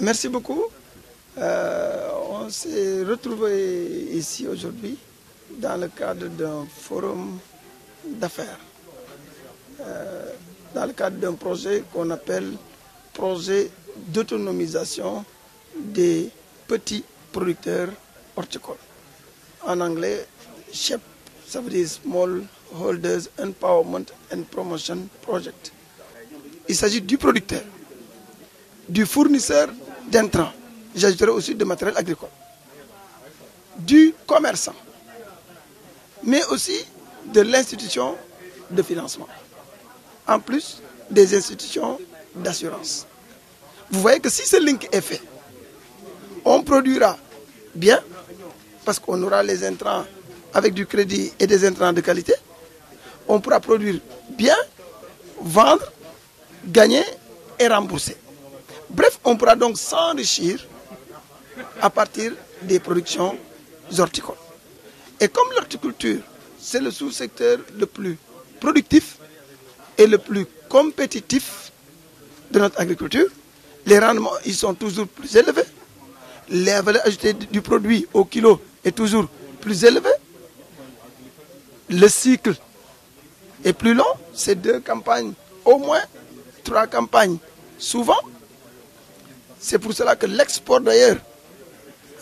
Merci beaucoup. On s'est retrouvés ici aujourd'hui dans le cadre d'un forum d'affaires, dans le cadre d'un projet qu'on appelle projet d'autonomisation des petits producteurs horticoles. En anglais, SHEP, ça veut dire Small Holders Empowerment and Promotion Project. Il s'agit du producteur, du fournisseur d'intrants, j'ajouterai aussi de matériel agricole, du commerçant, mais aussi de l'institution de financement, en plus des institutions d'assurance. Vous voyez que si ce link est fait, on produira bien, parce qu'on aura les intrants avec du crédit et des intrants de qualité, on pourra produire bien, vendre, gagner et rembourser. Bref, on pourra donc s'enrichir à partir des productions horticoles. Et comme l'horticulture, c'est le sous-secteur le plus productif et le plus compétitif de notre agriculture, les rendements ils sont toujours plus élevés. La valeur ajoutée du produit au kilo est toujours plus élevée. Le cycle est plus long, c'est 2 campagnes, au moins 3 campagnes, souvent. C'est pour cela que l'export d'ailleurs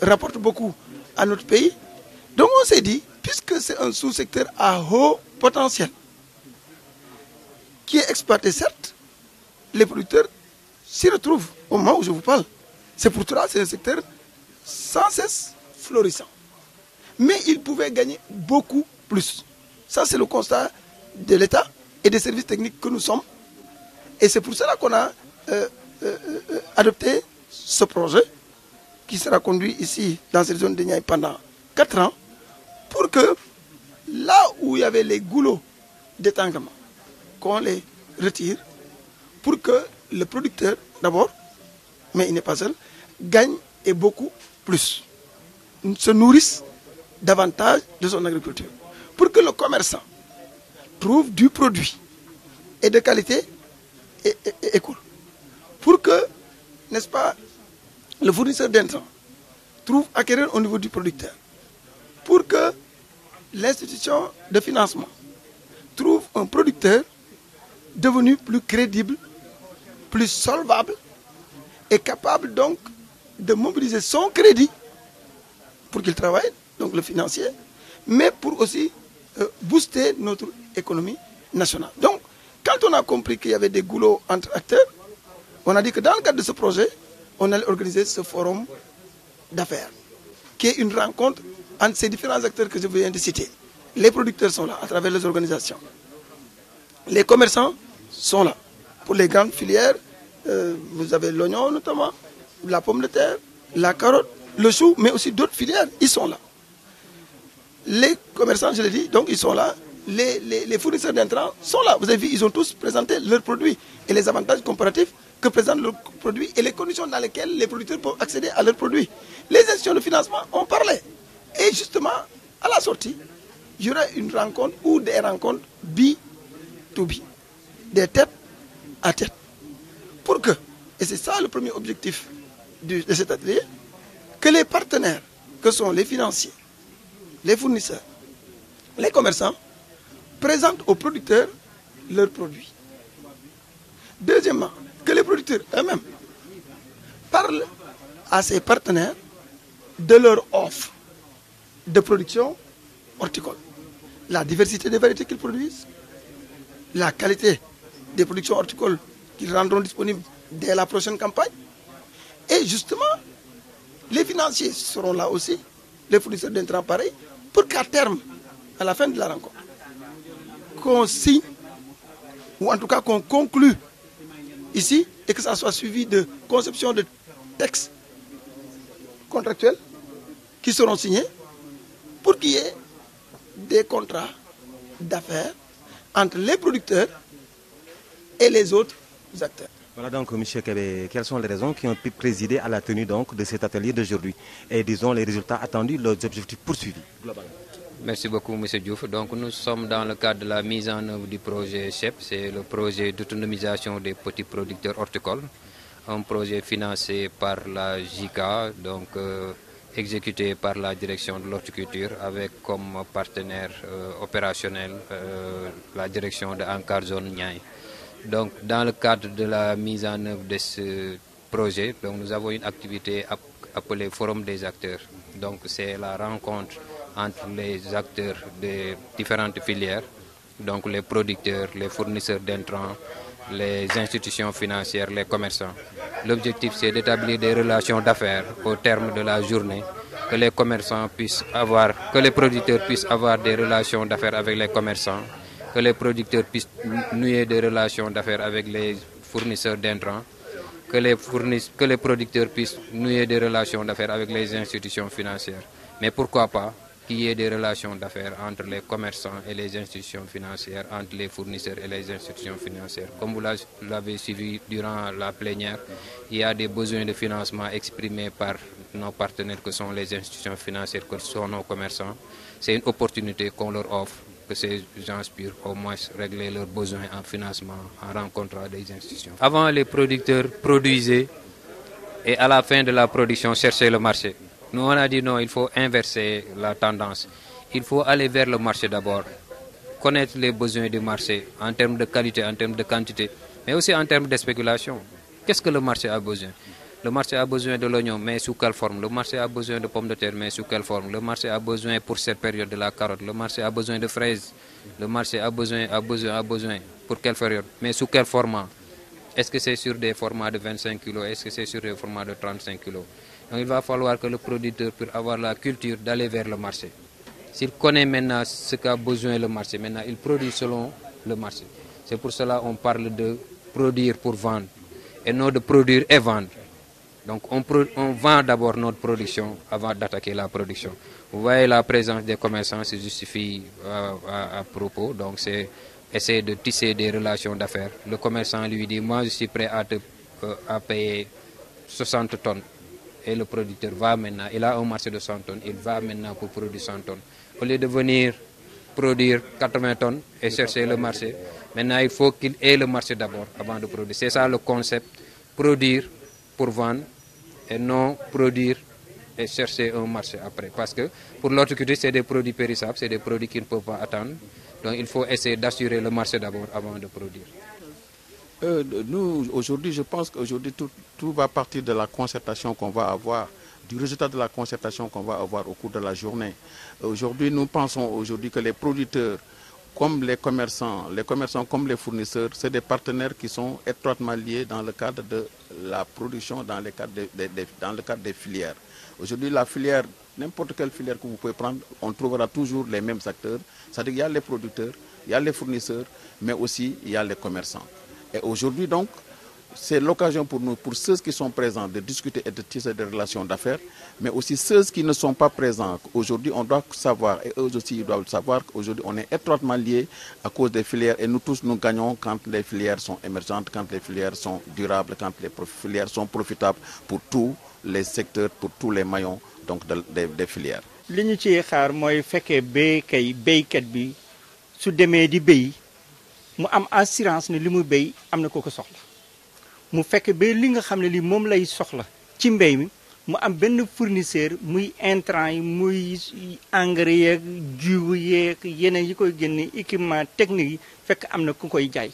rapporte beaucoup à notre pays. Donc on s'est dit, puisque c'est un sous-secteur à haut potentiel, qui est exploité certes, les producteurs s'y retrouvent au moment où je vous parle. C'est pour cela que c'est un secteur sans cesse florissant. Mais ils pouvaient gagner beaucoup plus. Ça c'est le constat de l'État et des services techniques que nous sommes. Et c'est pour cela qu'on a adopté ce projet qui sera conduit ici dans cette zone de Niayes pendant 4 ans pour que là où il y avait les goulots d'étanglement, qu'on les retire pour que le producteur d'abord, mais il n'est pas seul, gagne et beaucoup plus, se nourrisse davantage de son agriculture. Pour que le commerçant trouve du produit et de qualité et cool. Pour que, n'est-ce pas, le fournisseur d'intrants trouve acquéreur au niveau du producteur. Pour que l'institution de financement trouve un producteur devenu plus crédible, plus solvable et capable donc de mobiliser son crédit pour qu'il travaille, donc le financier, mais pour aussi booster notre économie nationale. Donc, quand on a compris qu'il y avait des goulots entre acteurs, on a dit que dans le cadre de ce projet, on allait organiser ce forum d'affaires, qui est une rencontre entre ces différents acteurs que je viens de citer. Les producteurs sont là à travers les organisations. Les commerçants sont là. Pour les grandes filières, vous avez l'oignon notamment, la pomme de terre, la carotte, le chou, mais aussi d'autres filières, ils sont là. Les commerçants, je l'ai dit, donc ils sont là. Les fournisseurs d'intrants sont là. Vous avez vu, ils ont tous présenté leurs produits et les avantages comparatifs que présentent leurs produits et les conditions dans lesquelles les producteurs peuvent accéder à leurs produits. Les institutions de financement ont parlé. Et justement, à la sortie, il y aura une rencontre ou des rencontres B2B, des têtes à tête. Pour que, et c'est ça le premier objectif de cet atelier, que les partenaires, que sont les financiers, les fournisseurs, les commerçants, présentent aux producteurs leurs produits. Deuxièmement, que les producteurs eux-mêmes parlent à ces partenaires de leur offre de production horticole. La diversité des variétés qu'ils produisent, la qualité des productions horticoles qu'ils rendront disponibles dès la prochaine campagne. Et justement, les financiers seront là aussi, les fournisseurs d'intrants pareils, pour qu'à terme, à la fin de la rencontre, qu'on signe, ou en tout cas qu'on conclue ici, et que ça soit suivi de conception de textes contractuels qui seront signés pour qu'il y ait des contrats d'affaires entre les producteurs et les autres acteurs. Voilà donc, M. Kébé, quelles sont les raisons qui ont pu présider à la tenue donc, de cet atelier d'aujourd'hui et disons les résultats attendus, les objectifs poursuivis globalement. Merci beaucoup, M. Diouf. Donc, nous sommes dans le cadre de la mise en œuvre du projet SHEP, c'est le projet d'autonomisation des petits producteurs horticoles. un projet financé par la JICA, donc exécuté par la direction de l'horticulture avec comme partenaire opérationnel la direction de Ankar Zone Niayes. Donc dans le cadre de la mise en œuvre de ce projet, donc, nous avons une activité appelée Forum des acteurs. Donc c'est la rencontre entre les acteurs des différentes filières, donc les producteurs, les fournisseurs d'intrants, les institutions financières, les commerçants. L'objectif, c'est d'établir des relations d'affaires au terme de la journée, que les commerçants puissent avoir, que les producteurs puissent avoir des relations d'affaires avec les commerçants, que les producteurs puissent nouer des relations d'affaires avec les fournisseurs d'intrants, que les producteurs puissent nouer des relations d'affaires avec les institutions financières. Mais pourquoi pas qu'il y ait des relations d'affaires entre les commerçants et les institutions financières, entre les fournisseurs et les institutions financières. Comme vous l'avez suivi durant la plénière, il y a des besoins de financement exprimés par nos partenaires que sont les institutions financières, que sont nos commerçants. C'est une opportunité qu'on leur offre, que ces gens puissent au moins régler leurs besoins en financement en rencontrant des institutions. Avant, les producteurs produisaient et à la fin de la production cherchaient le marché. Nous, on a dit non, il faut inverser la tendance. Il faut aller vers le marché d'abord, connaître les besoins du marché en termes de qualité, en termes de quantité, mais aussi en termes de spéculation. Qu'est-ce que le marché a besoin? Le marché a besoin de l'oignon, mais sous quelle forme? Le marché a besoin de pommes de terre, mais sous quelle forme? Le marché a besoin pour cette période de la carotte. Le marché a besoin de fraises. Le marché a besoin pour quelle période? Mais sous quel format? Est-ce que c'est sur des formats de 25 kg? Est-ce que c'est sur des formats de 35 kg? Donc il va falloir que le producteur puisse avoir la culture d'aller vers le marché. S'il connaît maintenant ce qu'a besoin le marché, maintenant il produit selon le marché. C'est pour cela qu'on parle de produire pour vendre et non de produire et vendre. Donc on vend d'abord notre production avant d'attaquer la production. Vous voyez la présence des commerçants se justifie à propos. Donc c'est essayer de tisser des relations d'affaires. Le commerçant lui dit, moi je suis prêt à payer 60 tonnes. Et le producteur va maintenant, il a un marché de 100 tonnes, il va maintenant pour produire 100 tonnes. Au lieu de venir produire 80 tonnes et chercher le marché, maintenant il faut qu'il ait le marché d'abord avant de produire. C'est ça le concept, produire pour vendre et non produire et chercher un marché après. Parce que pour l'horticulture, c'est des produits périssables, c'est des produits qui ne peuvent pas attendre. Donc il faut essayer d'assurer le marché d'abord avant de produire. Nous, aujourd'hui, je pense qu'aujourd'hui, tout va partir de la concertation qu'on va avoir, du résultat de la concertation qu'on va avoir au cours de la journée. Aujourd'hui, nous pensons aujourd'hui que les producteurs, comme les commerçants comme les fournisseurs, c'est des partenaires qui sont étroitement liés dans le cadre de la production, dans le cadre des filières. Aujourd'hui, la filière, n'importe quelle filière que vous pouvez prendre, on trouvera toujours les mêmes acteurs. C'est-à-dire qu'il y a les producteurs, il y a les fournisseurs, mais aussi il y a les commerçants. Et aujourd'hui, donc, c'est l'occasion pour nous, pour ceux qui sont présents, de discuter et de tisser des relations d'affaires, mais aussi ceux qui ne sont pas présents. Aujourd'hui, on doit savoir, et eux aussi ils doivent savoir qu'aujourd'hui, on est étroitement liés à cause des filières, et nous tous, nous gagnons quand les filières sont émergentes, quand les filières sont durables, quand les filières sont profitables pour tous les secteurs, pour tous les maillons donc des filières. li ñu ci xaar mooy fekkee béykat bi su demee di béy mu am assurance ne li muy béy am na ko soxla mu fekk ba li nga xam ne li moom lay soxla ci mbéy mi mu am benn fournisseur muy intrant yi muy engrais yeeg jiwu yeeg yeneen yi koy génne équipement technique yi fekk am na ku koy jaay.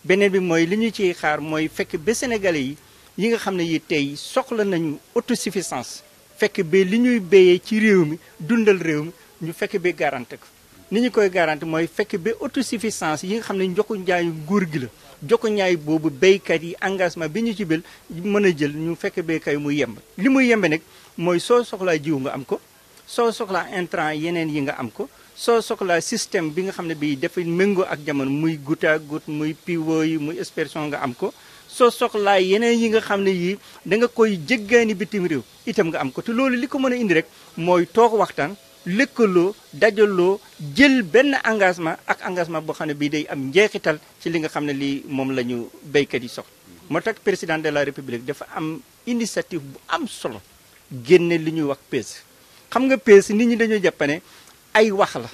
beneen bi mooy li ñu ciy xaar mooy fekk ba sénégalais yi nga xam ne yi tey soxla nañu autosuffisance fekk ba li ñuy béyee ci réew mi dundal réew mi ñu fekk ba garanti ko. ni ñu koy garanti mooy fekk ba autosuffisance yi nga xam ne njokku njaayu nguur gi la jokku ñaay boobu béykat yi engagement bi ñu ci bel mën a jël ñu fekk béykat yi mu yemb li muy yemb nag mooy soo soxlaa jiw nga am ko soo soxlaa intrant yeneen yi nga am ko soo soxlaa système bi nga xam ne bii dafa méngoo ak jamono muy goutte à goutte muy pivot yi muy aspersion nga am ko soo soxlaa yeneen yi nga xam ne yii da nga koy jéggaani bitim réew itam nga am ko te loolu li ko mën a indi rek mooy toog waxtaan lëkkaloo dajaloo jël benn engagement ak engagement boo xam ne bii day am njeexital ci li nga xam ne lii moom la ñu béykat yi soxla. moo tax président de la république dafa am initiative bu am solo génne li ñuy wax PSE. xam nga PSE nit ñi dañoo jàpp ne ay wax la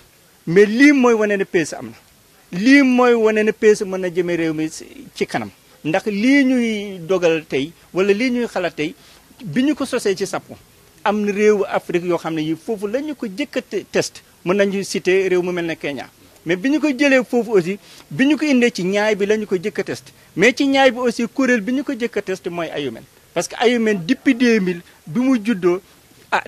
mais lii mooy wane ne PSE am na lii mooy wane ne PSE mën na jëme réew mi ci kanam ndax lii ñuy dogal tey wala lii ñuy xalaat tey bi ñu ko sosee ci Sappo am na réewu Afrique yoo xam ne yi foofu la ñu ko jëkk a test mën nañu citer réew mu mel ne Kenya mais bi ñu ko jëlee foofu aussi bi ñu ko indee ci ñaay bi la ñu ko jëkk a test mais ci ñaay bi aussi kuréel bi ñu ko jëkk a test mooy Ayumen parce que Ayumen depuis 2000 bi mu juddoo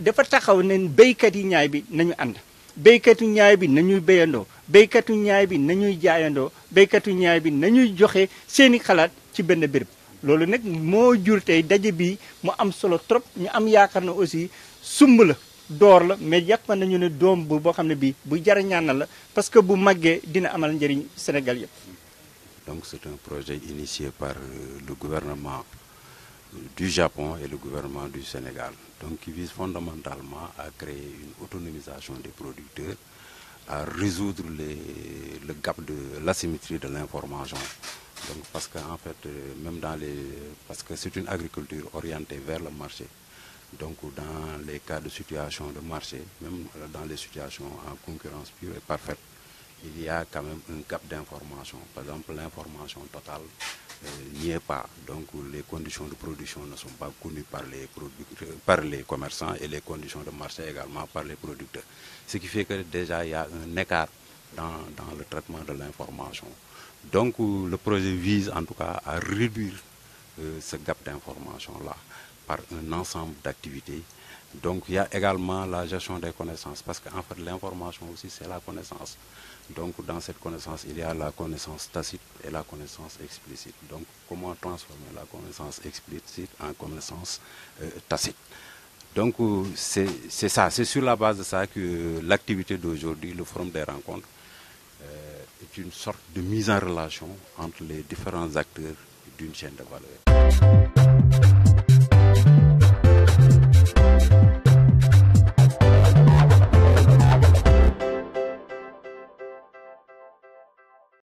dafa taxaw ne béykat yi ñaay bi nañu ànd béykatu ñaay bi nañuy béyandoo béykatu ñaay bi nañuy jaayandoo béykatu ñaay bi nañuy joxe seeni xalaat ci benn béréb loolu nag moo jur tey daje bi mu am solo trop ñu am yaakaar na aussi sumb la door la mais yàq nañu ne doom bu boo xam ne bii bu jar a ñaanal la parce que bu màggee dina amal njëriñ Sénégal yëpp. Donc c'est un projet initié par le gouvernement du Japon et le gouvernement du Sénégal, donc qui vise fondamentalement à créer une autonomisation des producteurs, à résoudre le gap de l'asymétrie de l'information. Donc parce qu'en fait, même parce que c'est une agriculture orientée vers le marché. Donc dans les cas de situation de marché, même dans les situations en concurrence pure et parfaite, il y a quand même un gap d'information. Par exemple, l'information totale n'y est pas. Donc les conditions de production ne sont pas connues par les commerçants et les conditions de marché également par les producteurs. Ce qui fait que déjà il y a un écart dans le traitement de l'information. Donc le projet vise en tout cas à réduire ce gap d'information-là par un ensemble d'activités. Donc il y a également la gestion des connaissances, parce qu'en fait l'information aussi c'est la connaissance. Donc dans cette connaissance, il y a la connaissance tacite et la connaissance explicite. Donc comment transformer la connaissance explicite en connaissance tacite. Donc c'est ça, c'est sur la base de ça que l'activité d'aujourd'hui, le Forum des rencontres, est une sorte de mise en relation entre les différents acteurs d'une chaîne de valeur.